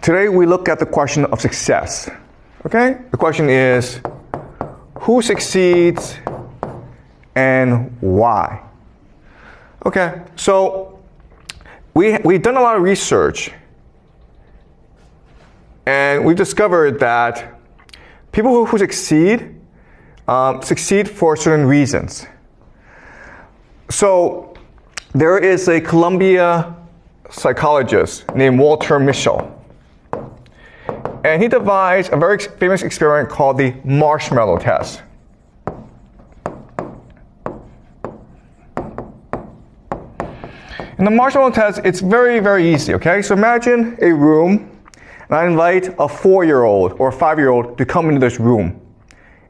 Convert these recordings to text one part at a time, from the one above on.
Today we look at the question of success. Okay? The question is, who succeeds and why? Okay, so we've done a lot of research, and we've discovered that people who succeed for certain reasons. So there is a Columbia psychologist named Walter Mischel, and he devised a very famous experiment called the marshmallow test. In the marshmallow test, it's very, very easy, okay? So imagine a room, and I invite a 4-year-old or a 5-year-old to come into this room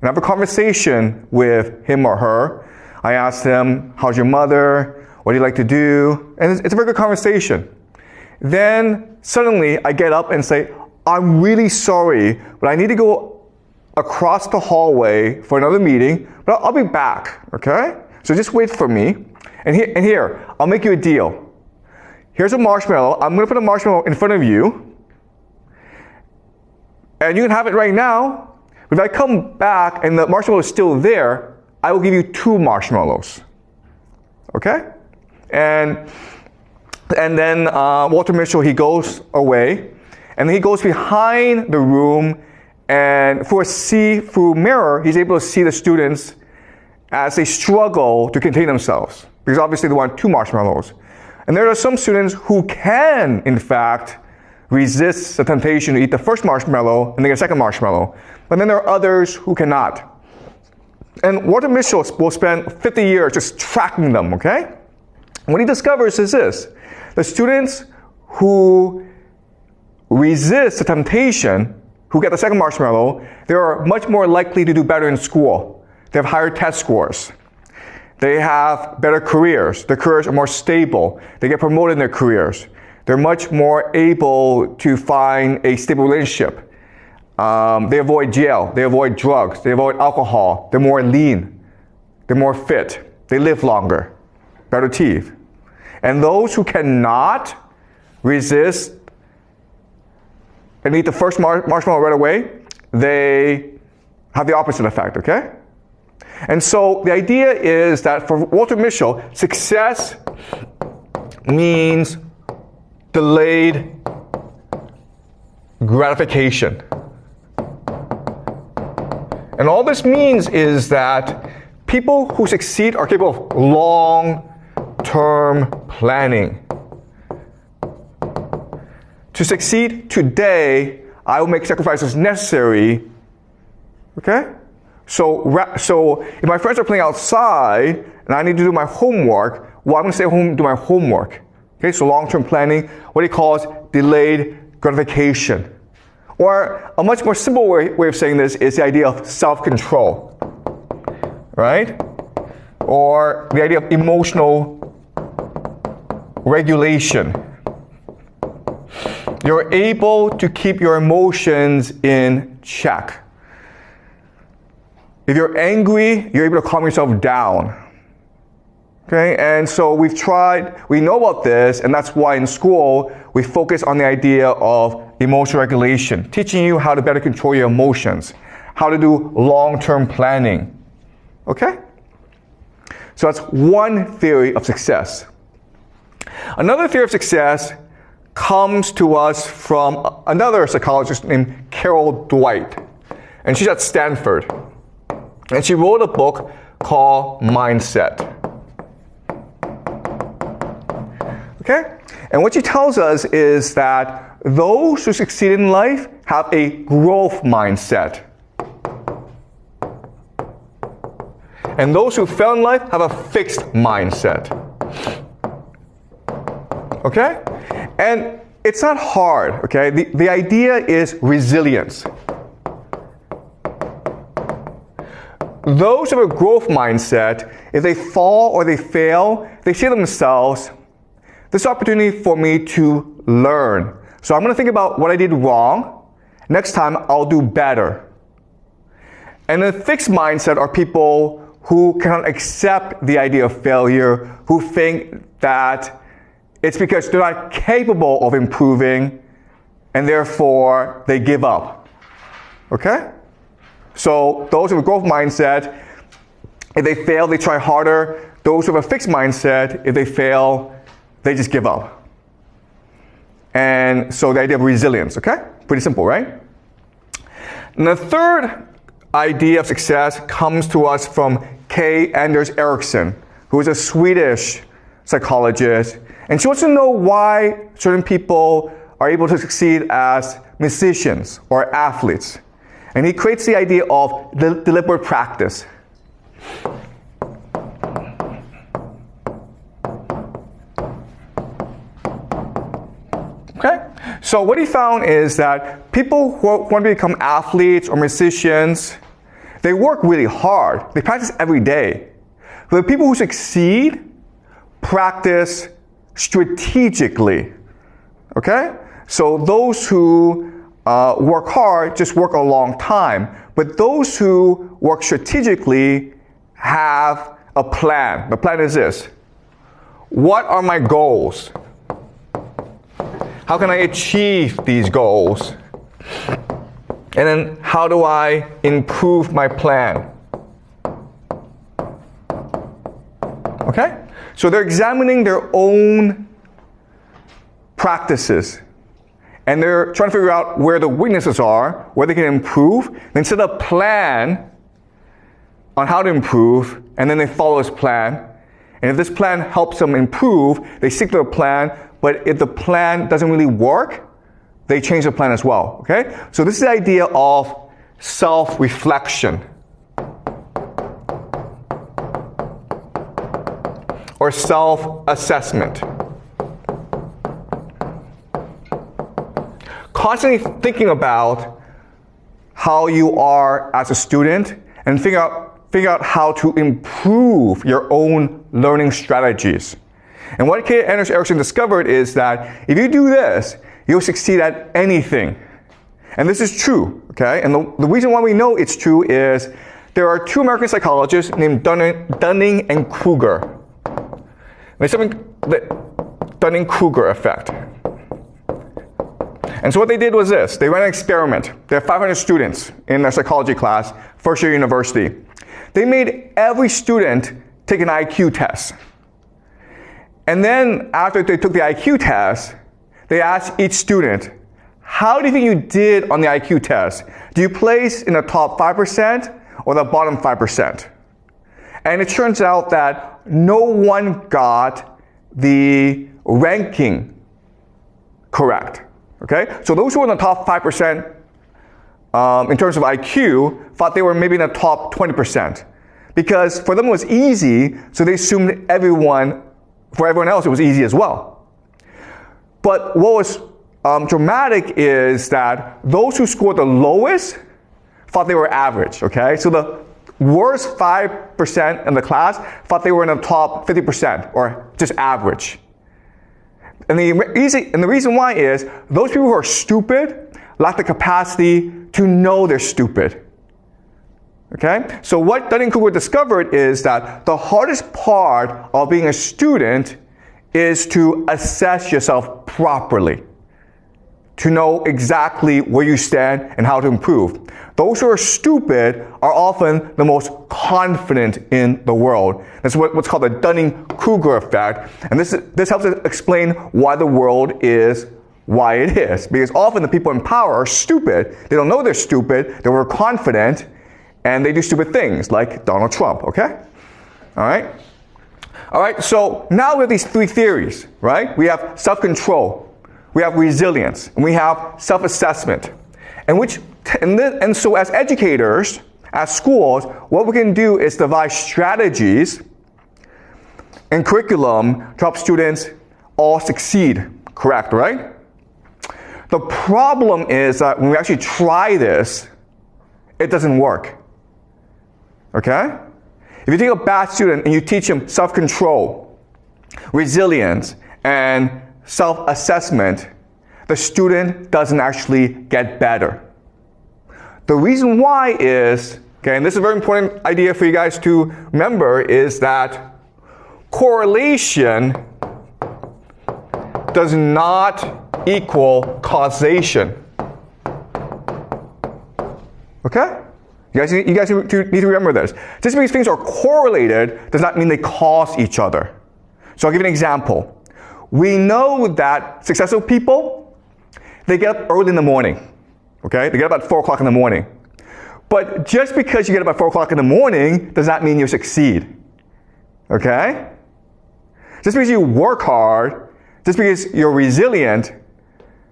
and have a conversation with him or her. I ask them, how's your mother? What do you like to do? And it's a very good conversation. Then suddenly I get up and say, I'm really sorry, but I need to go across the hallway for another meeting, but I'll be back, okay? So just wait for me. And here, I'll make you a deal. Here's a marshmallow. I'm going to put a marshmallow in front of you, and you can have it right now. But if I come back and the marshmallow is still there, I will give you 2 marshmallows. Okay? And then Walter Mischel, he goes away, and he goes behind the room, and through a see-through mirror, he's able to see the students as they struggle to contain themselves, because obviously they want 2 marshmallows. And there are some students who can, in fact, resist the temptation to eat the first marshmallow and then get a second marshmallow. But then there are others who cannot. And Walter Mischel will spend 50 years just tracking them, okay? And what he discovers is this: the students who resist the temptation, who get the second marshmallow, they are much more likely to do better in school. They have higher test scores. They have better careers. Their careers are more stable. They get promoted in their careers. They're much more able to find a stable relationship. They avoid jail. They avoid drugs. They avoid alcohol. They're more lean. They're more fit. They live longer. Better teeth. And those who cannot resist and eat the first marshmallow right away, they have the opposite effect, okay? And so the idea is that for Walter Mischel, success means delayed gratification. And all this means is that people who succeed are capable of long-term planning. To succeed today, I will make sacrifices necessary. Okay? So if my friends are playing outside and I need to do my homework, well, I'm going to stay home and do my homework. Okay? So long-term planning, what he calls delayed gratification. Or a much more simple way of saying this is the idea of self-control. Right? Or the idea of emotional regulation. You're able to keep your emotions in check. If you're angry, you're able to calm yourself down. Okay, and so we know about this, and that's why in school we focus on the idea of emotional regulation, teaching you how to better control your emotions, how to do long-term planning. Okay? So that's one theory of success. Another theory of success comes to us from another psychologist named Carol Dweck, and she's at Stanford. And she wrote a book called Mindset. Okay? And what she tells us is that those who succeed in life have a growth mindset. And those who fail in life have a fixed mindset. Okay? And it's not hard, okay? The idea is resilience. Those who have a growth mindset, if they fall or they fail, they say to themselves, this is an opportunity for me to learn. So I'm going to think about what I did wrong. Next time, I'll do better. And a fixed mindset are people who cannot accept the idea of failure, who think that it's because they're not capable of improving, and therefore they give up. Okay? So those with a growth mindset, if they fail, they try harder. Those with a fixed mindset, if they fail, they just give up. And so the idea of resilience, okay? Pretty simple, right? And the third idea of success comes to us from K. Anders Ericsson, who is a Swedish psychologist. And she wants to know why certain people are able to succeed as musicians or athletes. And he creates the idea of deliberate practice. Okay? So what he found is that people who want to become athletes or musicians, they work really hard. They practice every day. But the people who succeed practice strategically. Okay? So those who work hard just work a long time. But those who work strategically have a plan. The plan is this. What are my goals? How can I achieve these goals? And then how do I improve my plan? Okay? So they're examining their own practices. And they're trying to figure out where the weaknesses are, where they can improve, then set a plan on how to improve, and then they follow this plan. And if this plan helps them improve, they stick to the plan, but if the plan doesn't really work, they change the plan as well, okay? So this is the idea of self-reflection. Or self-assessment. Constantly thinking about how you are as a student and figure out how to improve your own learning strategies. And what K. Anders Ericsson discovered is that if you do this, you'll succeed at anything. And this is true, okay? And the reason why we know it's true is there are two American psychologists named Dunning and Kruger. There's something, the Dunning-Kruger effect. And so what they did was this. They ran an experiment. They had 500 students in their psychology class, first year university. They made every student take an IQ test. And then after they took the IQ test, they asked each student, how do you think you did on the IQ test? Do you place in the top 5% or the bottom 5%? And it turns out that no one got the ranking correct. Okay? So those who were in the top 5% in terms of IQ thought they were maybe in the top 20%. Because for them it was easy, so they assumed for everyone else it was easy as well. But what was dramatic is that those who scored the lowest thought they were average. Okay? So the worst 5% in the class thought they were in the top 50% or just average. And the reason why is those people who are stupid lack the capacity to know they're stupid. Okay? So what Dunning-Kruger discovered is that the hardest part of being a student is to assess yourself properly, to know exactly where you stand and how to improve. Those who are stupid are often the most confident in the world. That's what's called the Dunning-Kruger effect. And this helps us explain why the world is why it is. Because often the people in power are stupid. They don't know they're stupid. They're overconfident. And they do stupid things like Donald Trump, okay? All right? All right, so now we have these three theories, right? We have self-control, we have resilience, and we have self-assessment. And so as educators, as schools, what we can do is devise strategies and curriculum to help students all succeed, correct, right? The problem is that when we actually try this, it doesn't work. Okay? If you take a bad student and you teach him self-control, resilience, and self-assessment, the student doesn't actually get better. The reason why is, okay, and this is a very important idea for you guys to remember, is that correlation does not equal causation. Okay? You guys need to remember this. Just because things are correlated does not mean they cause each other. So I'll give you an example. We know that successful people, they get up early in the morning. Okay? They get up at 4 o'clock in the morning. But just because you get up at 4 o'clock in the morning does not mean you succeed. Okay? Just because you work hard, just because you're resilient,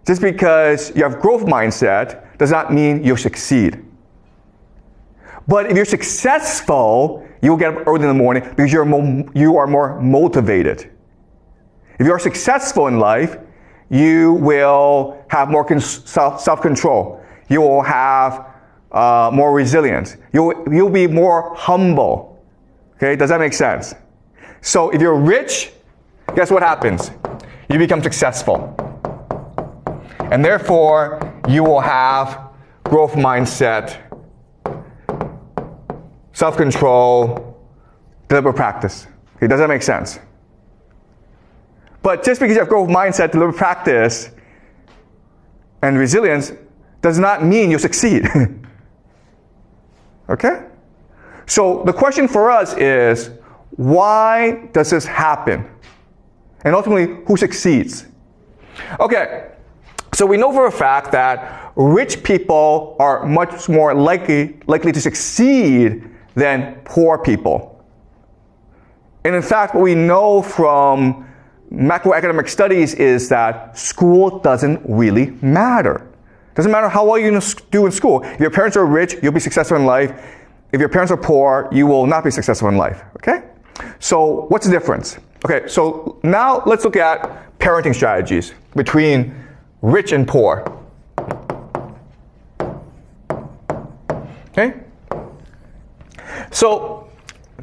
just because you have growth mindset does not mean you'll succeed. But if you're successful, you'll get up early in the morning because you are more motivated. If you're successful in life, you will have more self-control. You will have more resilience. You'll be more humble. Okay, does that make sense? So if you're rich, guess what happens? You become successful. And therefore, you will have growth mindset, self-control, deliberate practice. Okay, does that make sense? But just because you have growth mindset, deliberate practice, and resilience does not mean you'll succeed. Okay? So the question for us is, why does this happen? And ultimately, who succeeds? Okay, so we know for a fact that rich people are much more likely to succeed than poor people. And in fact, what we know from macroeconomic studies is that school doesn't really matter. It doesn't matter how well you do in school. If your parents are rich, you'll be successful in life. If your parents are poor, you will not be successful in life. Okay? So what's the difference? Okay, so now let's look at parenting strategies between rich and poor. Okay? So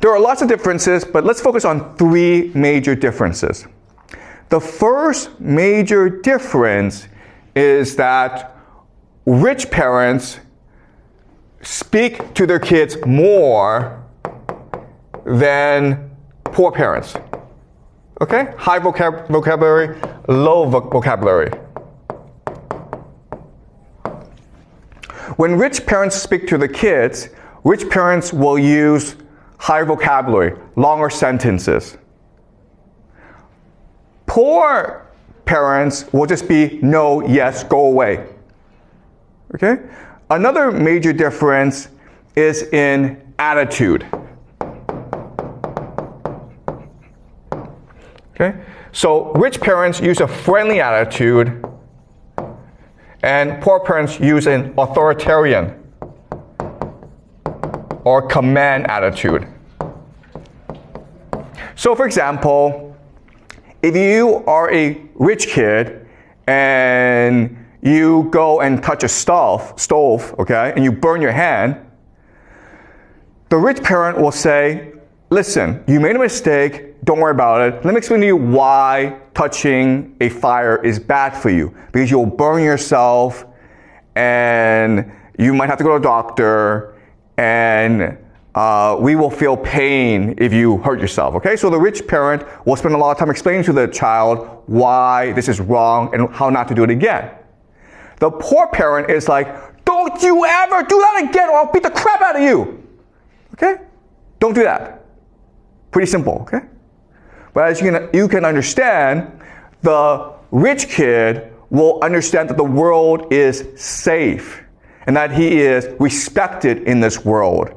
there are lots of differences, but let's focus on 3 major differences. The first major difference is that rich parents speak to their kids more than poor parents. Okay? High vocabulary, low vocabulary. When rich parents speak to the kids, rich parents will use higher vocabulary, longer sentences. Poor parents will just be no, yes, go away. Okay? Another major difference is in attitude. Okay? So rich parents use a friendly attitude, and poor parents use an authoritarian or command attitude. So for example, if you are a rich kid and you go and touch a stove, okay, and you burn your hand, the rich parent will say, listen, you made a mistake, don't worry about it. Let me explain to you why touching a fire is bad for you. Because you'll burn yourself, and you might have to go to a doctor, and we will feel pain if you hurt yourself, okay? So the rich parent will spend a lot of time explaining to the child why this is wrong and how not to do it again. The poor parent is like, don't you ever do that again or I'll beat the crap out of you. Okay? Don't do that. Pretty simple, okay? But as you can understand, the rich kid will understand that the world is safe and that he is respected in this world.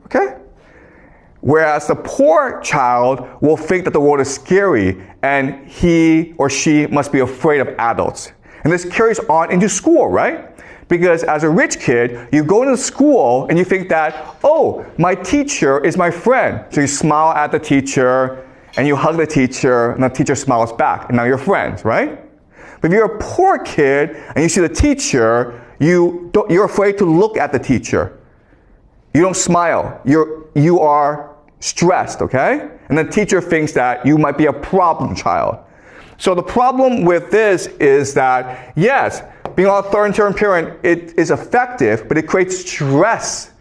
Okay? Whereas the poor child will think that the world is scary and he or she must be afraid of adults. And this carries on into school, right? Because as a rich kid, you go into school and you think that, oh, my teacher is my friend. So you smile at the teacher and you hug the teacher and the teacher smiles back and now you're friends, right? But if you're a poor kid and you see the teacher, you're afraid to look at the teacher. You don't smile. You are stressed, okay? And the teacher thinks that you might be a problem child. So the problem with this is that, yes, being an authoritarian parent, it is effective, but it creates stress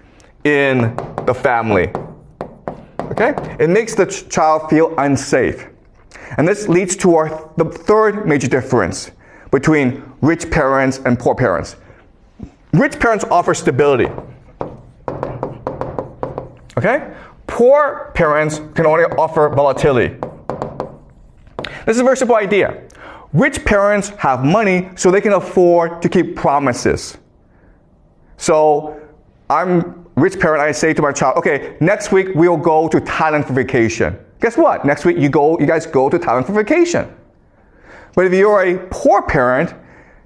in the family. Okay? It makes the child feel unsafe. And this leads to the third major difference between rich parents and poor parents. Rich parents offer stability. Okay? Poor parents can only offer volatility. This is a very simple idea. Rich parents have money so they can afford to keep promises. So I'm a rich parent, I say to my child, okay, next week we'll go to Thailand for vacation. Guess what? Next week you guys go to Thailand for vacation. But if you're a poor parent,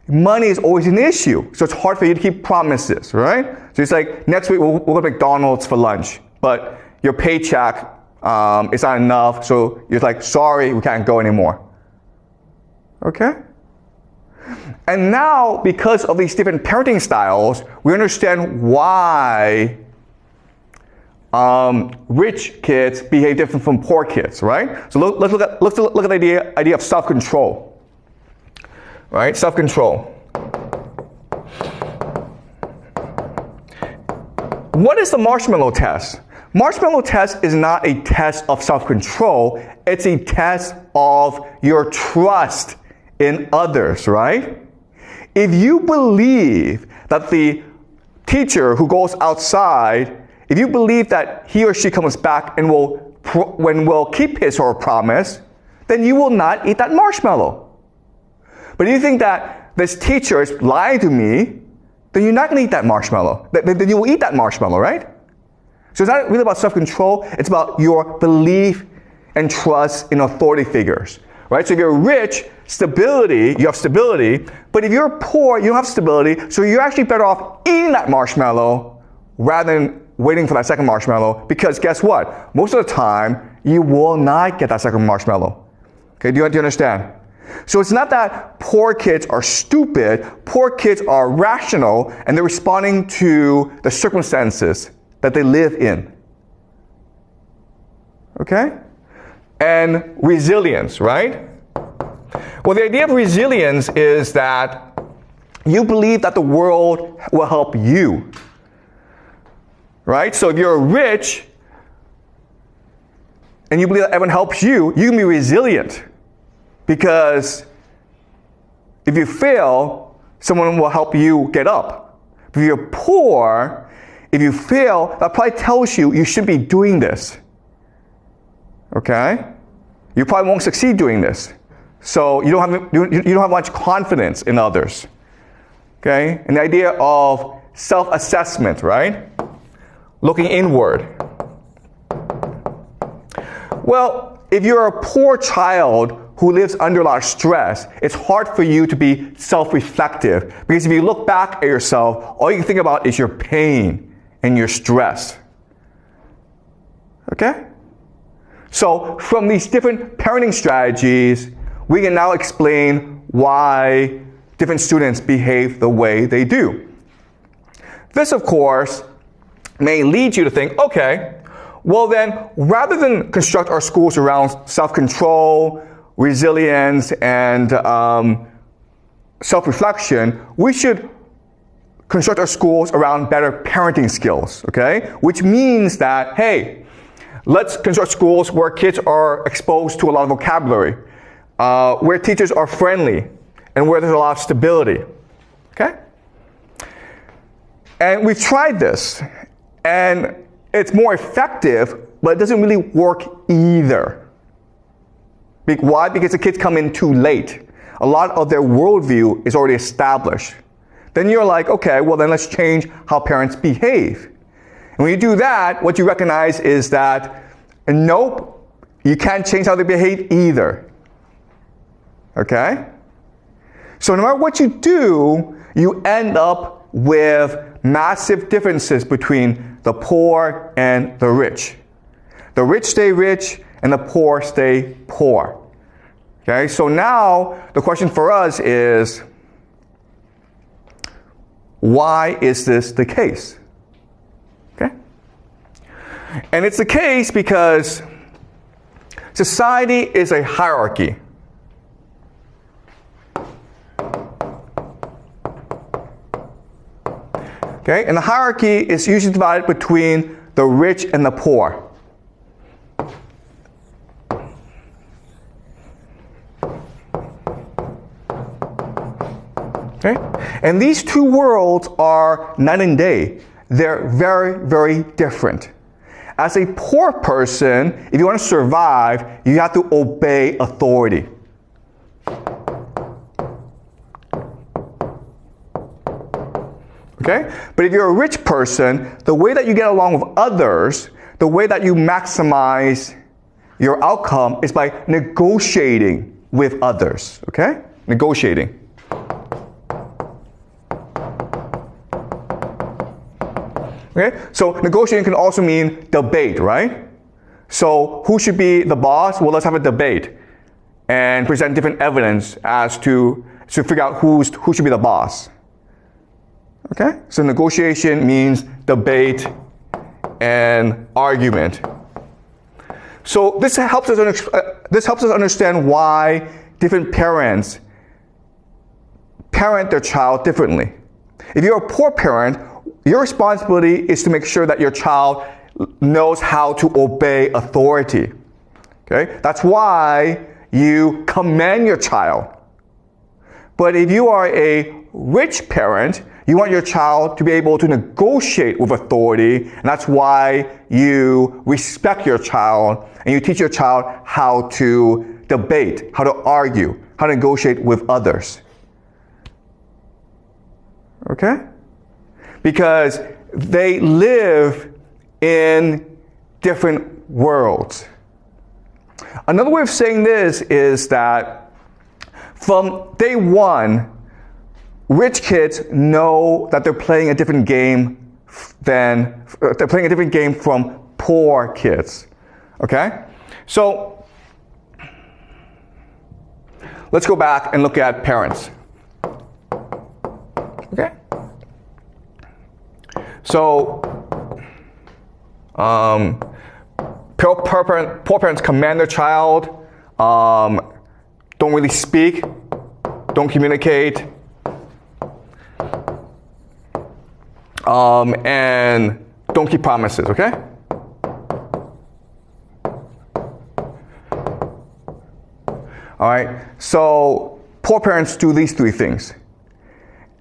money is always an issue. So it's hard for you to keep promises, right? So it's like, next week we'll go to McDonald's for lunch. But your paycheck is not enough. So you're like, sorry, we can't go anymore. Okay? And now, because of these different parenting styles, we understand why rich kids behave different from poor kids, right? So let's look at the idea of self-control, right? Self-control. What is the marshmallow test? Marshmallow test is not a test of self-control. It's a test of your trust in others, right? If you believe that the teacher who goes outside, if you believe that he or she comes back and will keep his or her promise, then you will not eat that marshmallow. But if you think that this teacher is lying to me, then you're not going to eat that marshmallow. Then you will eat that marshmallow, right? So it's not really about self-control. It's about your belief and trust in authority figures, right? So if you're rich, you have stability. But if you're poor, you don't have stability. So you're actually better off eating that marshmallow rather than waiting for that second marshmallow. Because guess what? Most of the time, you will not get that second marshmallow. Okay, do you understand? So it's not that poor kids are stupid. Poor kids are rational, and they're responding to the circumstances that they live in. Okay? And resilience, right? Well, the idea of resilience is that you believe that the world will help you. Right? So if you're rich and you believe that everyone helps you, you can be resilient. Because if you fail, someone will help you get up. But if you're poor, if you fail, that probably tells you you shouldn't be doing this. Okay? You probably won't succeed doing this. So you don't have much confidence in others. Okay? And the idea of self-assessment, right? Looking inward. Well, if you're a poor child who lives under a lot of stress, it's hard for you to be self-reflective. Because if you look back at yourself, all you can think about is your pain and your stress. Okay? So from these different parenting strategies, we can now explain why different students behave the way they do. This, of course, may lead you to think, okay, well then, rather than construct our schools around self-control, resilience, and self-reflection, we should construct our schools around better parenting skills, okay? Which means that, hey, let's construct schools where kids are exposed to a lot of vocabulary, where teachers are friendly, and where there's a lot of stability, okay? And we've tried this, and it's more effective, but it doesn't really work either. Why? Because the kids come in too late. A lot of their worldview is already established. Then you're like, okay, well then let's change how parents behave. And when you do that, what you recognize is that, nope, you can't change how they behave either. Okay? So no matter what you do, you end up with massive differences between the poor and the rich. The rich stay rich, and the poor stay poor. Okay, so now the question for us is, why is this the case? Okay? And it's the case because society is a hierarchy. Okay, and the hierarchy is usually divided between the rich and the poor. Okay? And these two worlds are night and day. They're very, very different. As a poor person, if you want to survive, you have to obey authority. Okay? But if you're a rich person, the way that you get along with others, the way that you maximize your outcome is by negotiating with others. Okay? Negotiating. Okay? So negotiating can also mean debate, right? So who should be the boss? Well, let's have a debate and present different evidence as to figure out who should be the boss. Okay? So negotiation means debate and argument. So this helps us understand why different parents parent their child differently. If you're a poor parent, your responsibility is to make sure that your child knows how to obey authority. Okay? That's why you command your child. But if you are a rich parent, you want your child to be able to negotiate with authority, and that's why you respect your child and you teach your child how to debate, how to argue, how to negotiate with others. Okay? Because they live in different worlds. Another way of saying this is that from day one, rich kids know that they're playing a different game from poor kids. Okay? So let's go back and look at parents. Okay? So poor parents command their child, don't really speak, don't communicate, and don't keep promises, okay? All right, so poor parents do these three things.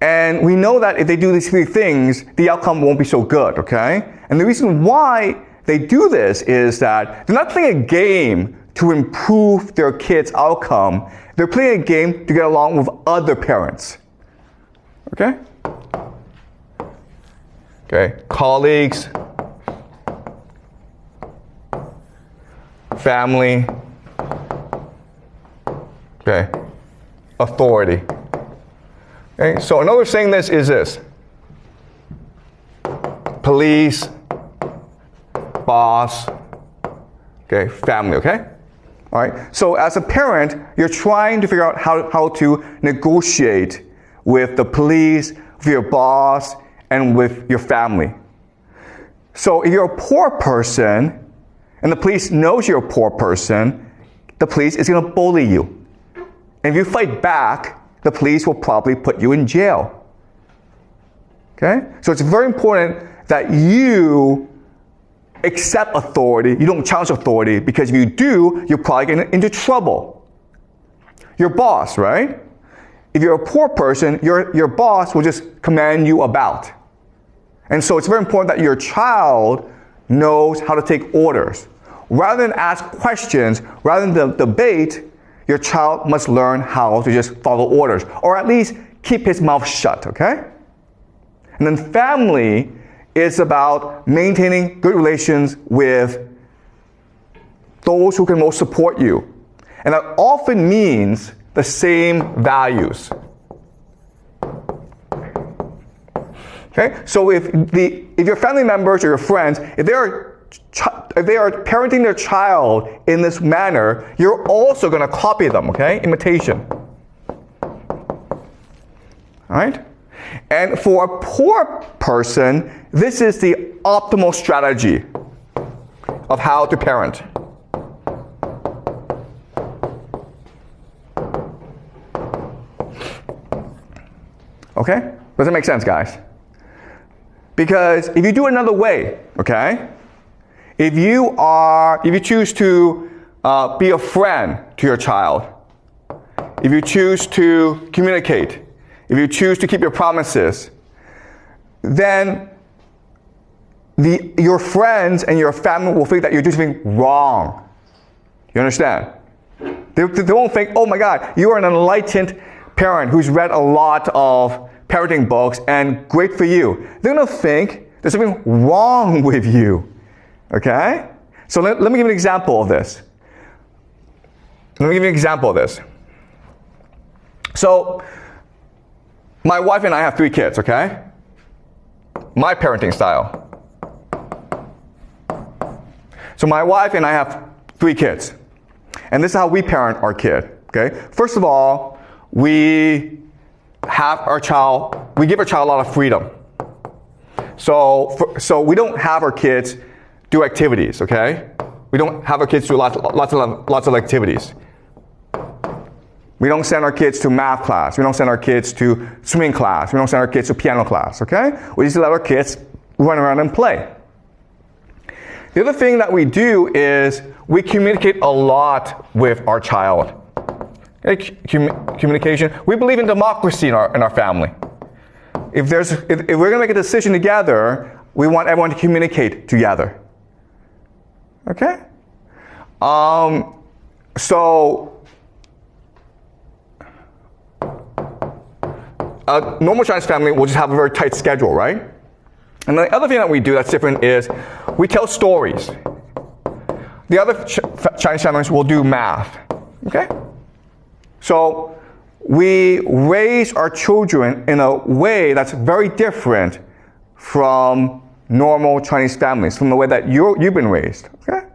And we know that if they do these three things, the outcome won't be so good, okay? And the reason why they do this is that they're not playing a game to improve their kids' outcome. They're playing a game to get along with other parents. Okay? Okay, colleagues, family, okay, authority. Okay, so another way of saying this is this: police, boss, okay, family, okay? All right, so as a parent, you're trying to figure out how to negotiate with the police, with your boss, and with your family. So if you're a poor person, and the police knows you're a poor person, the police is going to bully you. And if you fight back, the police will probably put you in jail. Okay? So it's very important that you accept authority, you don't challenge authority, because if you do, you're probably get into trouble. Your boss, right? If you're a poor person, your boss will just command you about. And so it's very important that your child knows how to take orders. Rather than ask questions, rather than debate, your child must learn how to just follow orders, or at least keep his mouth shut, okay? And then family is about maintaining good relations with those who can most support you. And that often means the same values. Okay? So if your family members or your friends, if they are parenting their child in this manner, you're also going to copy them, okay? Imitation. All right? And for a poor person, this is the optimal strategy of how to parent. Okay? Does that make sense, guys? Because if you do it another way, okay? If you choose to be a friend to your child, if you choose to communicate, if you choose to keep your promises, then your friends and your family will think that you're doing something wrong. You understand? They won't think, oh my God, you are an enlightened parent who's read a lot of parenting books and great for you. They're going to think there's something wrong with you. Okay? So let me give you an example of this. So, my wife and I have 3 kids, okay? My parenting style. So my wife and I have 3 kids. And this is how we parent our kid, okay? First of all, we give our child a lot of freedom. So we don't have our kids do activities, okay? We don't have our kids do lots of activities. We don't send our kids to math class. We don't send our kids to swimming class. We don't send our kids to piano class, okay? We just let our kids run around and play. The other thing that we do is we communicate a lot with our child. Communication. We believe in democracy in our family. If we're going to make a decision together, we want everyone to communicate together. Okay? A normal Chinese family will just have a very tight schedule, right? And the other thing that we do that's different is we tell stories. The other Chinese families will do math, okay? So we raise our children in a way that's very different from normal Chinese families, from the way that you've been raised, okay?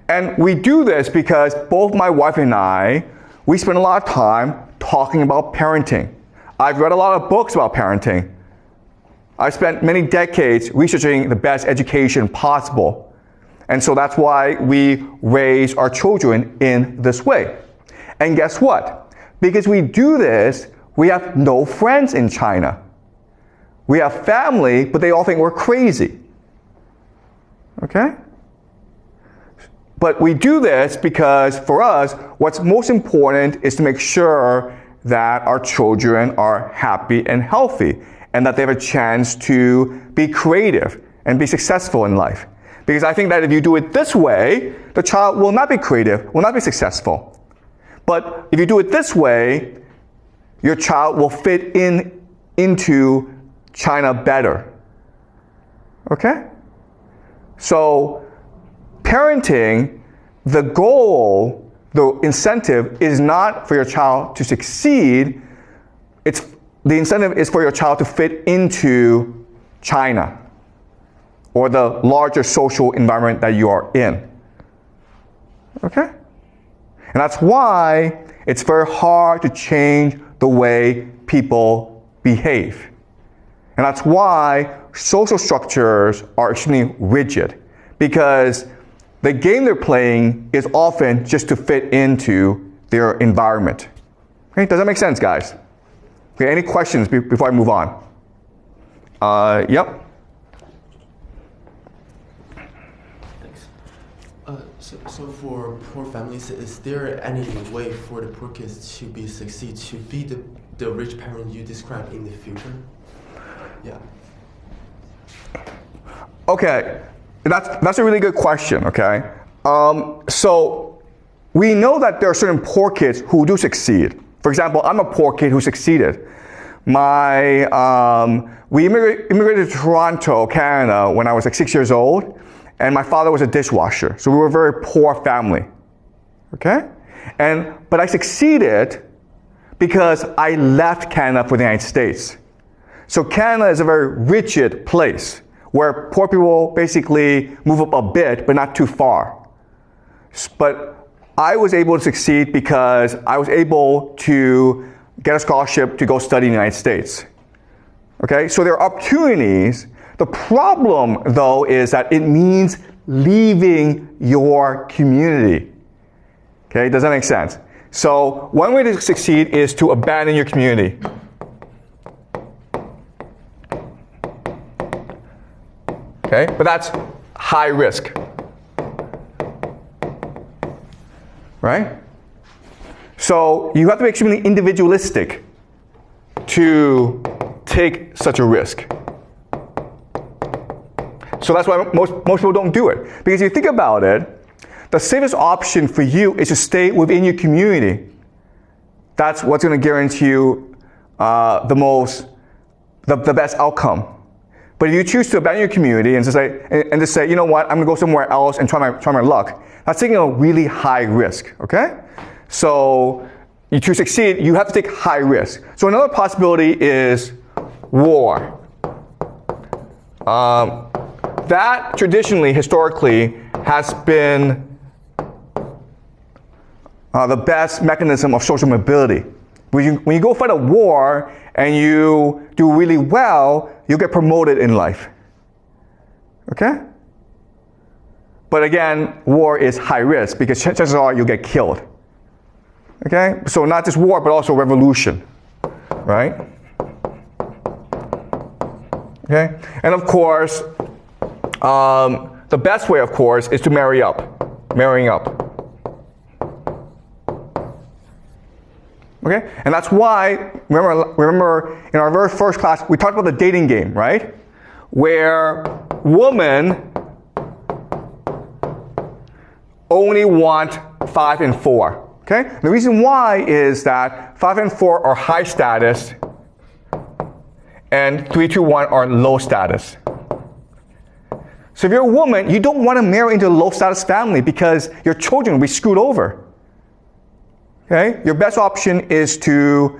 And we do this because both my wife and I, we spend a lot of time talking about parenting. I've read a lot of books about parenting. I've spent many decades researching the best education possible. And so that's why we raise our children in this way. And guess what? Because we do this, we have no friends in China. We have family, but they all think we're crazy. Okay? But we do this because for us, what's most important is to make sure that our children are happy and healthy, and that they have a chance to be creative and be successful in life. Because I think that if you do it this way, the child will not be creative, will not be successful. But if you do it this way, your child will fit into China better. Okay? So, parenting, the goal, the incentive is not for your child to succeed. The incentive is for your child to fit into China or the larger social environment that you are in. Okay? And that's why it's very hard to change the way people behave. And that's why social structures are extremely rigid, because the game they're playing is often just to fit into their environment. Okay, does that make sense, guys? Okay, any questions before I move on? Yep. Thanks. So for poor families, is there any way for the poor kids to succeed to be the rich parent you described in the future? Yeah. Okay. That's a really good question, okay? So we know that there are certain poor kids who do succeed. For example, I'm a poor kid who succeeded. We immigrated to Toronto, Canada when I was like 6 years old, and my father was a dishwasher. So we were a very poor family, okay? But I succeeded because I left Canada for the United States. So Canada is a very rigid place, where poor people basically move up a bit, but not too far. But I was able to succeed because I was able to get a scholarship to go study in the United States. Okay, so there are opportunities. The problem, though, is that it means leaving your community. Okay, does that make sense? So one way to succeed is to abandon your community. Okay, but that's high risk, right? So you have to be extremely individualistic to take such a risk. So that's why most people don't do it. Because if you think about it, the safest option for you is to stay within your community. That's what's going to guarantee you the best outcome. But if you choose to abandon your community and just say, you know what, I'm going to go somewhere else and try my luck, that's taking a really high risk, okay? So to succeed, you have to take high risk. So another possibility is war. That traditionally, historically, has been the best mechanism of social mobility. When you go fight a war and you do really well, you'll get promoted in life. Okay? But again, war is high risk because chances are you'll get killed. Okay? So not just war, but also revolution. Right? Okay? And of course, the best way, of course, is to marrying up. Okay? And that's why, remember in our very first class, we talked about the dating game, right? Where women only want 5 and 4. Okay? The reason why is that 5 and 4 are high status and 3, 2, 1 are low status. So if you're a woman, you don't want to marry into a low status family because your children will be screwed over. Okay? Your best option is to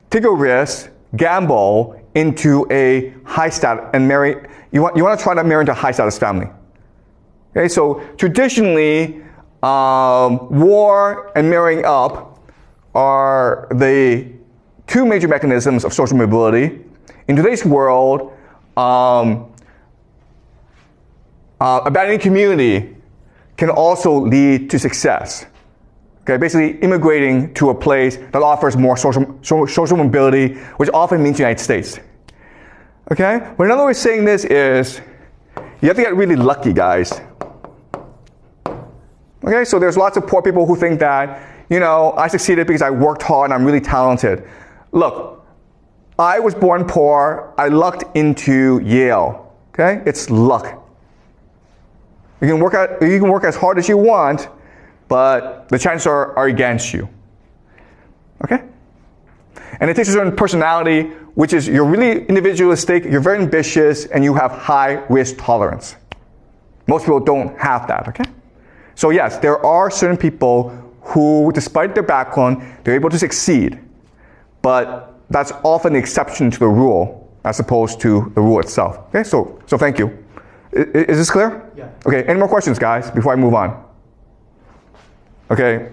take a risk, gamble into a high status and marry. You want to try to marry into a high status family. Okay? So traditionally, war and marrying up are the two major mechanisms of social mobility. In today's world, abandoning community can also lead to success. Okay, basically immigrating to a place that offers more social mobility, which often means the United States. Okay, but another way of saying this is you have to get really lucky, guys. Okay, so there's lots of poor people who think that, you know, I succeeded because I worked hard and I'm really talented. Look, I was born poor. I lucked into Yale. Okay, it's luck. You can work as hard as you want, but the chances are against you. Okay? And it takes a certain personality, which is you're really individualistic, you're very ambitious, and you have high risk tolerance. Most people don't have that, okay? So yes, there are certain people who, despite their background, they're able to succeed. But that's often the exception to the rule, as opposed to the rule itself. Okay, so thank you. Is this clear? Yeah. Okay, any more questions, guys, before I move on? Okay.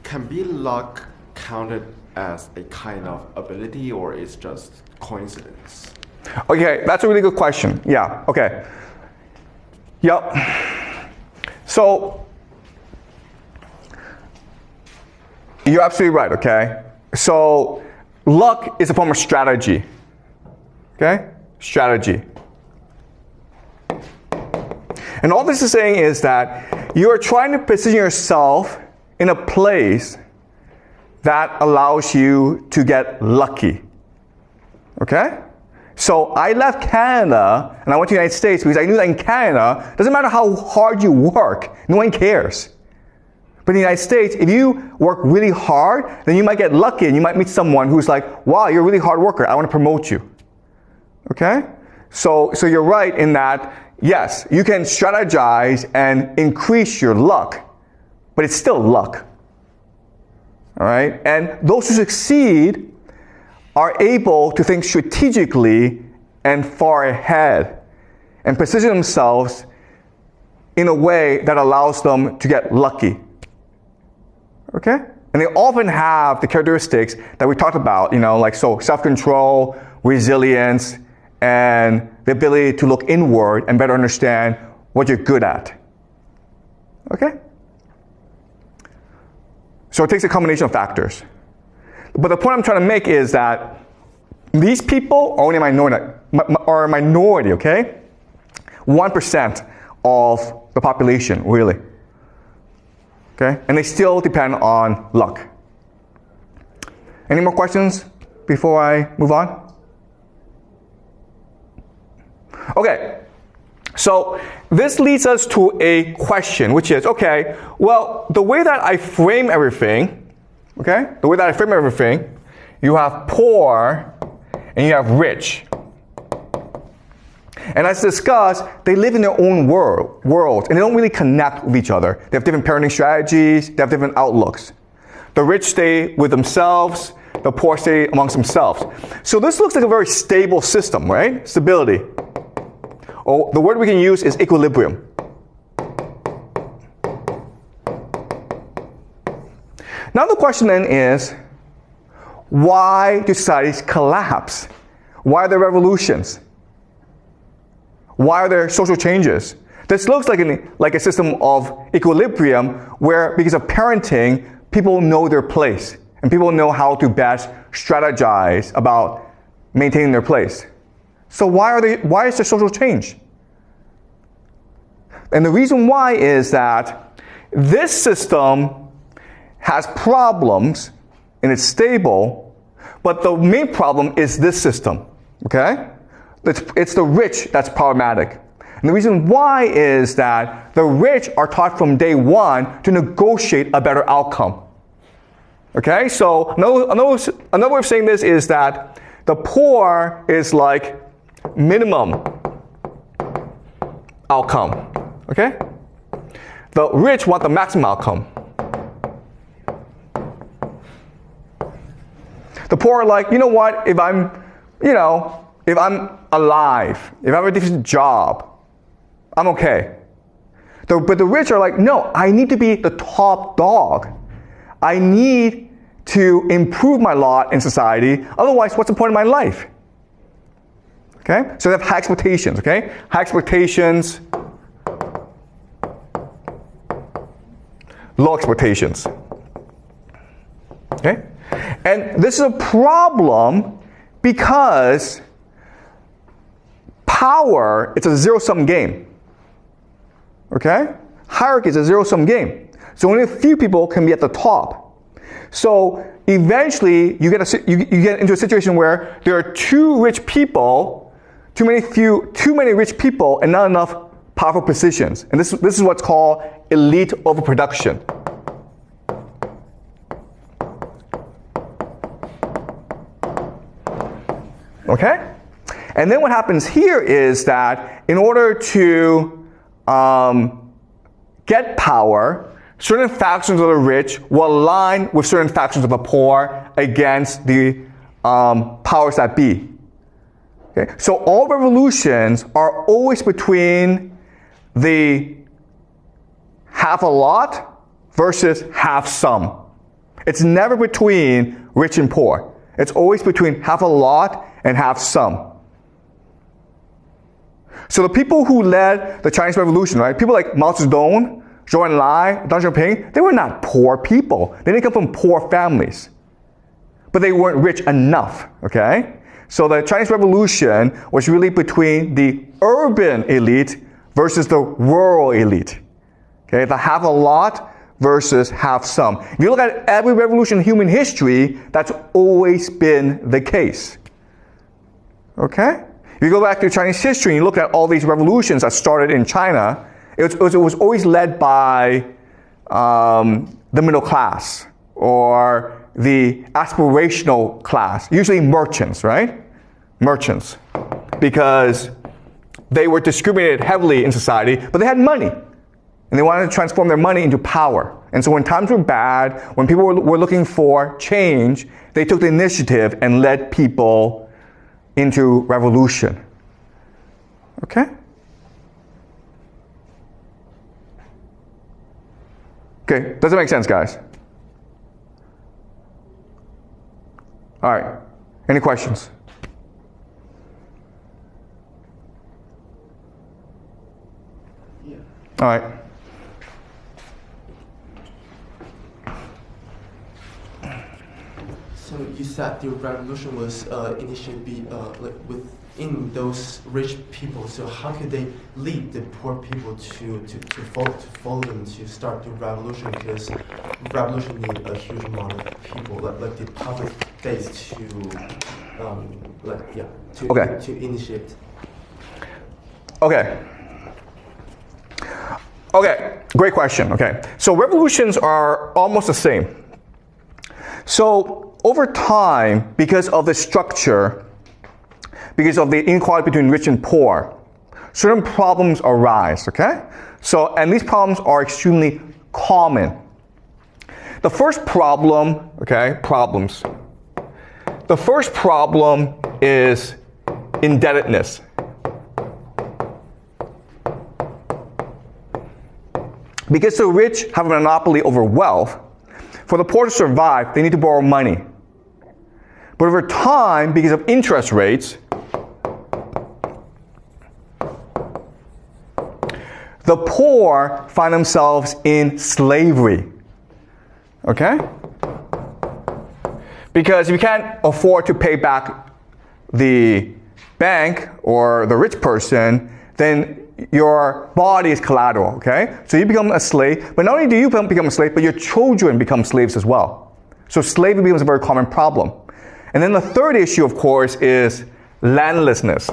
Can be luck counted as a kind of ability, or is just coincidence? Okay, that's a really good question. Yeah, okay. Yep. So, you're absolutely right, okay? So, luck is a form of strategy. Okay? Strategy. And all this is saying is that you are trying to position yourself in a place that allows you to get lucky. Okay? So I left Canada and I went to the United States because I knew that in Canada, doesn't matter how hard you work, no one cares. But in the United States, if you work really hard, then you might get lucky and you might meet someone who's like, wow, you're a really hard worker, I want to promote you. Okay? So you're right in that, yes, you can strategize and increase your luck, but it's still luck. All right? And those who succeed are able to think strategically and far ahead and position themselves in a way that allows them to get lucky. Okay? And they often have the characteristics that we talked about, you know, like self-control, resilience, and the ability to look inward and better understand what you're good at. Okay? So it takes a combination of factors. But the point I'm trying to make is that these people are only a minority, okay? 1% of the population, really. Okay? And they still depend on luck. Any more questions before I move on? Okay, so this leads us to a question, which is, okay, well, the way that I frame everything, you have poor and you have rich. And as discussed, they live in their own worlds, and they don't really connect with each other. They have different parenting strategies, they have different outlooks. The rich stay with themselves, the poor stay amongst themselves. So this looks like a very stable system, right? Stability. Or the word we can use is equilibrium. Now the question then is, why do societies collapse? Why are there revolutions? Why are there social changes? This looks like a system of equilibrium where, because of parenting, people know their place and people know how to best strategize about maintaining their place. So why is there social change? And the reason why is that this system has problems and it's stable, but the main problem is this system, okay? It's the rich that's problematic. And the reason why is that the rich are taught from day one to negotiate a better outcome. Okay, so another way of saying this is that the poor is like minimum outcome. Okay? The rich want the maximum outcome. The poor are like, you know what, if I'm alive, if I have a decent job, I'm okay. But the rich are like, no, I need to be the top dog. I need to improve my lot in society. Otherwise, what's the point of my life? Okay? So they have high expectations, okay? High expectations, low expectations. Okay? And this is a problem because power, it's a zero-sum game. Okay? Hierarchy is a zero-sum game. So only a few people can be at the top. So eventually you get into a situation where there are too many rich people and not enough powerful positions. And this is what's called elite overproduction. Okay? And then what happens here is that in order to get power, certain factions of the rich will align with certain factions of the poor against the powers that be. Okay? So all revolutions are always between the half a lot versus half some. It's never between rich and poor. It's always between half a lot and half some. So the people who led the Chinese Revolution, right? People like Mao Zedong, Zhou Enlai, Deng Xiaoping, they were not poor people. They didn't come from poor families. But they weren't rich enough, okay? So the Chinese Revolution was really between the urban elite versus the rural elite. Okay, the half a lot versus half some. If you look at every revolution in human history, that's always been the case. Okay? If you go back to Chinese history and you look at all these revolutions that started in China, it was always led by the middle class or the aspirational class, usually merchants, right? Merchants. Because they were discriminated heavily in society, but they had money. And they wanted to transform their money into power. And so when times were bad, when people were looking for change, they took the initiative and led people into revolution. Okay? Okay, does it make sense, guys? All right, any questions? Yeah. All right. So you said the revolution was initially like within those rich people. So how could they lead the poor people to follow them to start the revolution? Because revolution need a huge amount of people, like the public base to initiate. Okay. Okay, great question. Okay, so revolutions are almost the same. So over time, because of the structure, because of the inequality between rich and poor, certain problems arise, okay? So, and these problems are extremely common. The first problem, okay, problems. The first problem is indebtedness. Because the rich have a monopoly over wealth, for the poor to survive, they need to borrow money. But over time, because of interest rates, the poor find themselves in slavery. Okay? Because if you can't afford to pay back the bank or the rich person, then your body is collateral, okay? So you become a slave, but not only do you become a slave, but your children become slaves as well. So slavery becomes a very common problem. And then the third issue, of course, is landlessness.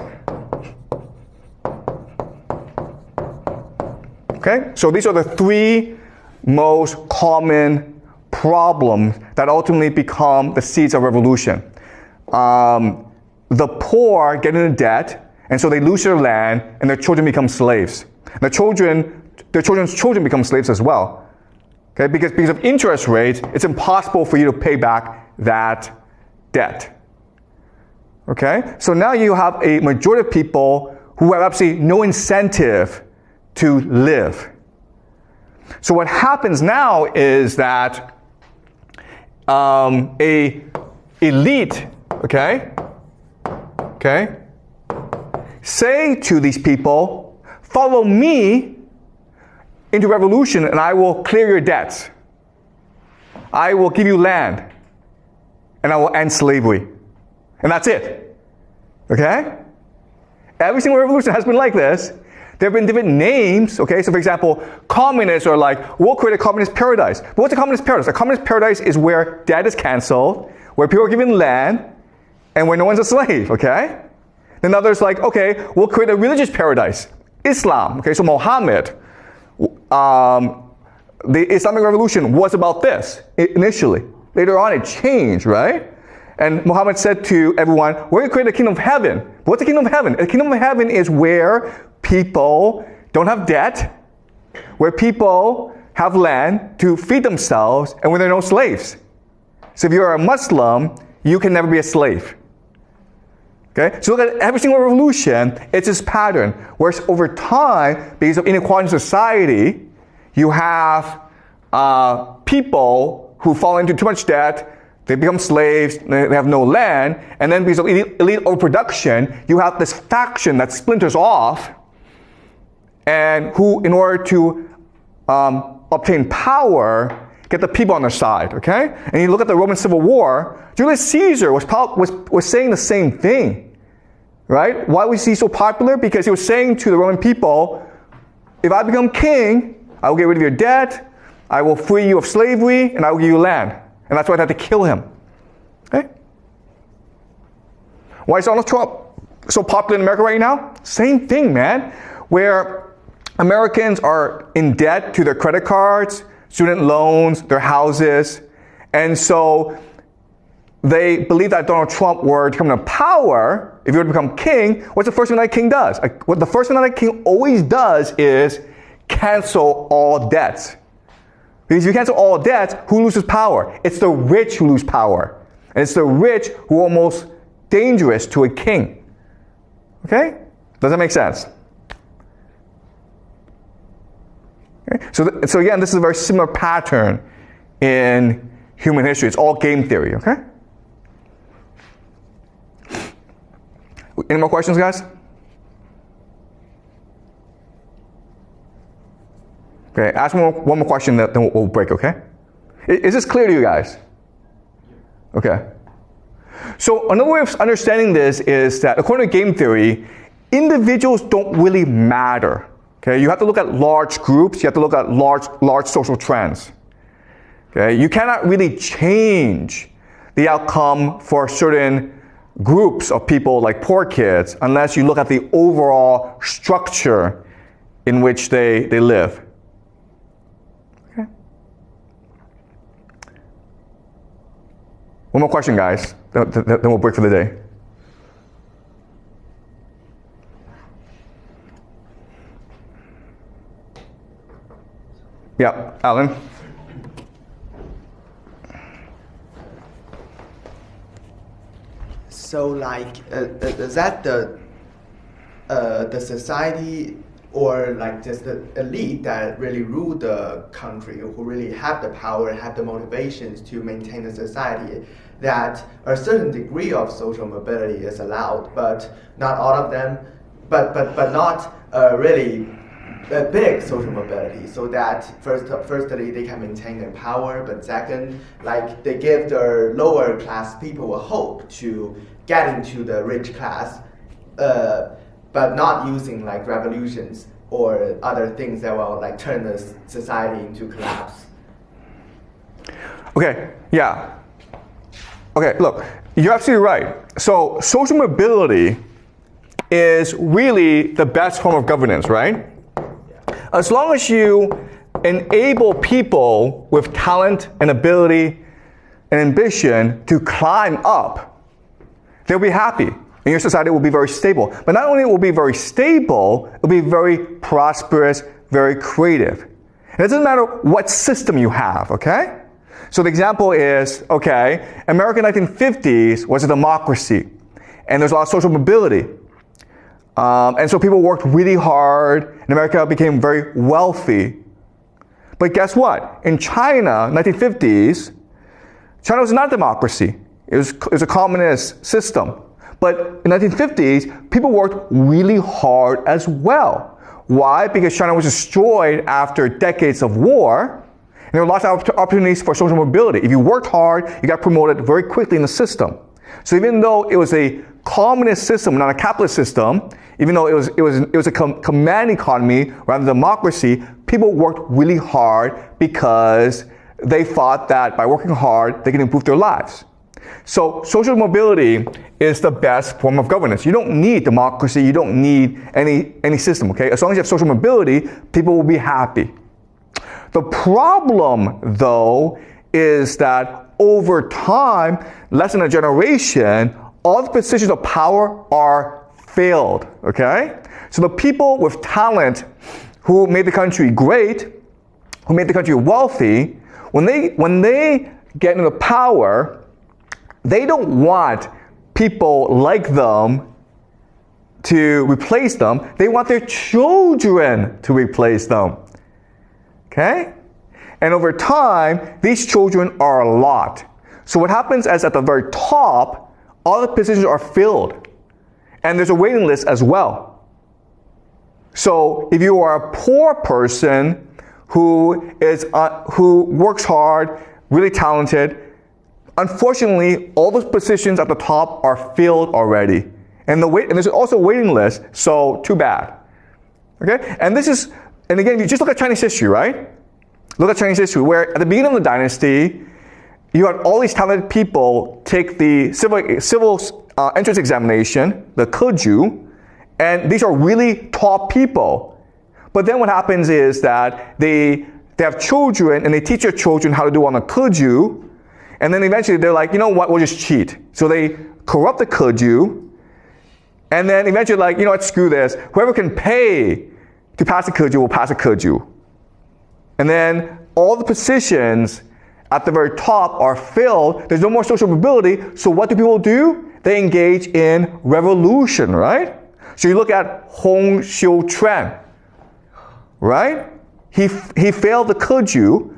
Okay? So these are the three most common problems that ultimately become the seeds of revolution. The poor get into debt, and so they lose their land, and their children become slaves. Their children's children become slaves as well. Okay? Because of interest rates, it's impossible for you to pay back that debt. Okay? So now you have a majority of people who have absolutely no incentive to live. So what happens now is that a elite, okay, say to these people, follow me into revolution and I will clear your debts. I will give you land and I will end slavery. And that's it. Okay? Every single revolution has been like this. There have been different names, okay? So for example, communists are like, we'll create a communist paradise. But what's a communist paradise? A communist paradise is where debt is canceled, where people are given land, and where no one's a slave, okay? Then others like, okay, we'll create a religious paradise. Islam, okay, so Muhammad, the Islamic Revolution was about this initially. Later on it changed, right? And Muhammad said to everyone, we're going to create a kingdom of heaven. What's the kingdom of heaven? The kingdom of heaven is where people don't have debt, where people have land to feed themselves, and where there are no slaves. So if you're a Muslim, you can never be a slave. Okay? So look at every single revolution, it's this pattern. Whereas over time, because of inequality in society, you have people who fall into too much debt, they become slaves, they have no land, and then because of elite overproduction, you have this faction that splinters off, and who, in order to obtain power, get the people on their side, okay? And you look at the Roman Civil War, Julius Caesar was saying the same thing, right? Why was he so popular? Because he was saying to the Roman people, if I become king, I will get rid of your debt, I will free you of slavery, and I will give you land. And that's why they had to kill him. Okay? Why is Donald Trump so popular in America right now? Same thing, man. Where Americans are in debt to their credit cards, student loans, their houses. And so they believe that Donald Trump were to come to power, if he were to become king, what's the first thing that king does? What the first thing that king always does is cancel all debts. Because if you cancel all debts, who loses power? It's the rich who lose power. And it's the rich who are almost dangerous to a king. Okay? Does that make sense? Okay? So again, this is a very similar pattern in human history. It's all game theory, okay? Any more questions, guys? Okay, ask one more question, then we'll break, okay? Is this clear to you guys? Okay. So another way of understanding this is that according to game theory, individuals don't really matter. Okay, you have to look at large groups, you have to look at large social trends. Okay, you cannot really change the outcome for certain groups of people like poor kids unless you look at the overall structure in which they live. Okay. One more question, guys, then we'll break for the day. Yeah, Alan? So, like, is that the society or like just the elite that really rule the country, who really have the power, have the motivations to maintain the society, that a certain degree of social mobility is allowed, but not all of them, but not really a big social mobility, so that firstly they can maintain their power, but second, like they give their lower class people a hope to get into the rich class, but not using like revolutions or other things that will like turn the society into collapse. Okay, yeah. Okay, look, you're absolutely right. So social mobility is really the best form of governance, right? As long as you enable people with talent and ability and ambition to climb up, they'll be happy. And your society will be very stable. But not only will it be very stable, it will be very prosperous, very creative. And it doesn't matter what system you have, okay? So the example is, okay, America in the 1950s was a democracy. And there's a lot of social mobility. And so people worked really hard, and America became very wealthy. But guess what? In China, 1950s, China was not a democracy. It was a communist system. But in the 1950s, people worked really hard as well. Why? Because China was destroyed after decades of war, and there were lots of opportunities for social mobility. If you worked hard, you got promoted very quickly in the system. So even though it was a communist system, not a capitalist system, even though it was a command economy rather than democracy, people worked really hard because they thought that by working hard, they can improve their lives. So social mobility is the best form of governance. You don't need democracy, you don't need any system, okay? As long as you have social mobility, people will be happy. The problem, though, is that over time, less than a generation, all the positions of power are failed, okay? So the people with talent who made the country great, who made the country wealthy, when they get into power, they don't want people like them to replace them. They want their children to replace them. Okay? And over time, these children are a lot. So what happens is at the very top, all the positions are filled. And there's a waiting list as well. So if you are a poor person who works hard, really talented, unfortunately, all those positions at the top are filled already. And there's also a waiting list, so too bad. Okay? And again, you just look at Chinese history, right? Look at Chinese history, where at the beginning of the dynasty, you had all these talented people take the civil entrance examination, the Keju, and these are really top people. But then what happens is that they have children, and they teach their children how to do on the Keju, and then eventually they're like, you know what, we'll just cheat. So they corrupt the Keju, and then eventually like, you know what, screw this. Whoever can pay to pass the Keju will pass the Keju. And then all the positions at the very top are filled. There's no more social mobility. So what do people do? They engage in revolution, right? So you look at Hong Xiuquan, right? He failed the Keju,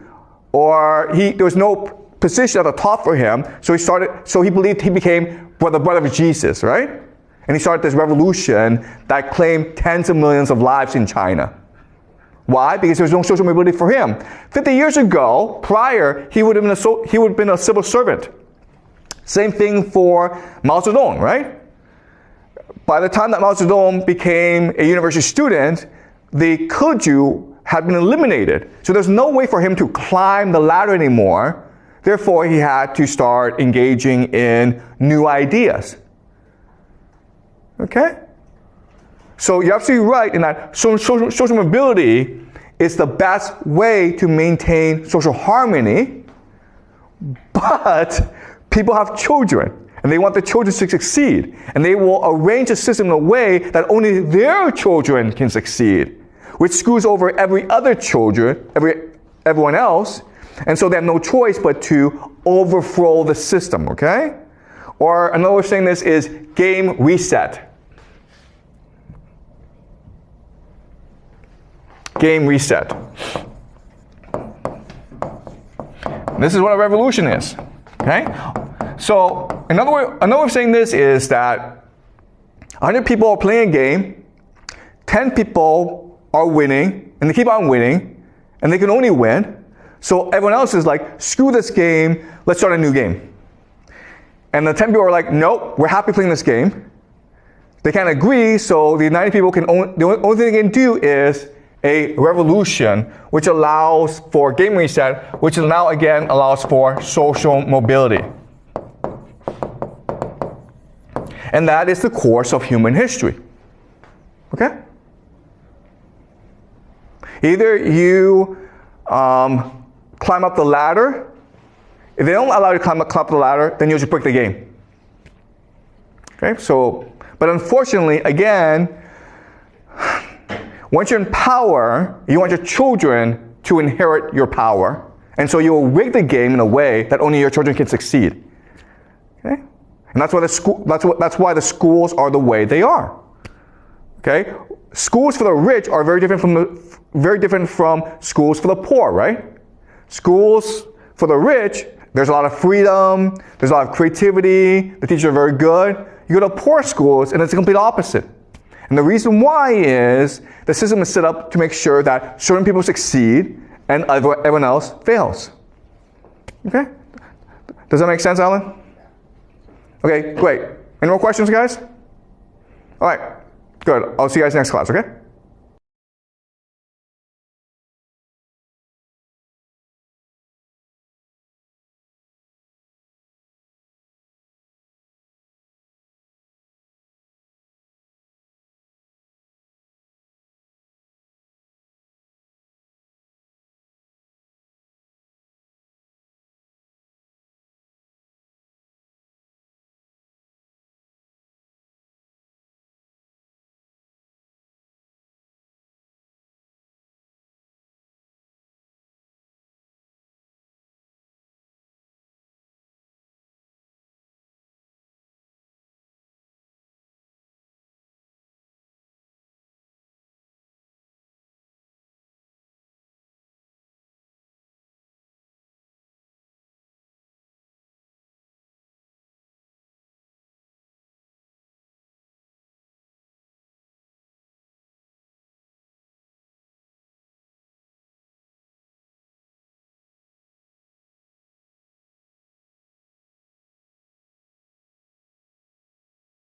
or there was no position at the top for him. So he believed he became the brother of Jesus, right? And he started this revolution that claimed tens of millions of lives in China. Why? Because there was no social mobility for him. 50 years ago, prior, he would have been a civil servant. Same thing for Mao Zedong, right? By the time that Mao Zedong became a university student, the Keju had been eliminated. So there's no way for him to climb the ladder anymore. Therefore, he had to start engaging in new ideas. Okay? So you're absolutely right in that social mobility is the best way to maintain social harmony, but people have children, and they want their children to succeed, and they will arrange a system in a way that only their children can succeed, which screws over every other children, everyone else, and so they have no choice but to overthrow the system, okay? Or another way of saying this is game reset. Game reset. This is what a revolution is, okay? So another way of saying this is that 100 people are playing a game, 10 people are winning, and they keep on winning, and they can only win. So everyone else is like, screw this game, let's start a new game. And the 10 people are like, nope, we're happy playing this game. They can't agree, so the 90 people the only thing they can do is a revolution, which allows for game reset, which now again allows for social mobility. And that is the course of human history. Okay? Either you climb up the ladder. If they don't allow you to climb up the ladder, then you just break the game. Okay? So, but unfortunately, again, once you're in power, you want your children to inherit your power. And so you will rig the game in a way that only your children can succeed. Okay? And that's why the schools are the way they are. Okay? Schools for the rich are very different from schools for the poor, right? Schools for the rich, there's a lot of freedom, there's a lot of creativity, the teachers are very good. You go to poor schools and it's the complete opposite. And the reason why is the system is set up to make sure that certain people succeed and everyone else fails. Okay? Does that make sense, Alan? Okay, great. Any more questions, guys? All right, good. I'll see you guys next class, okay?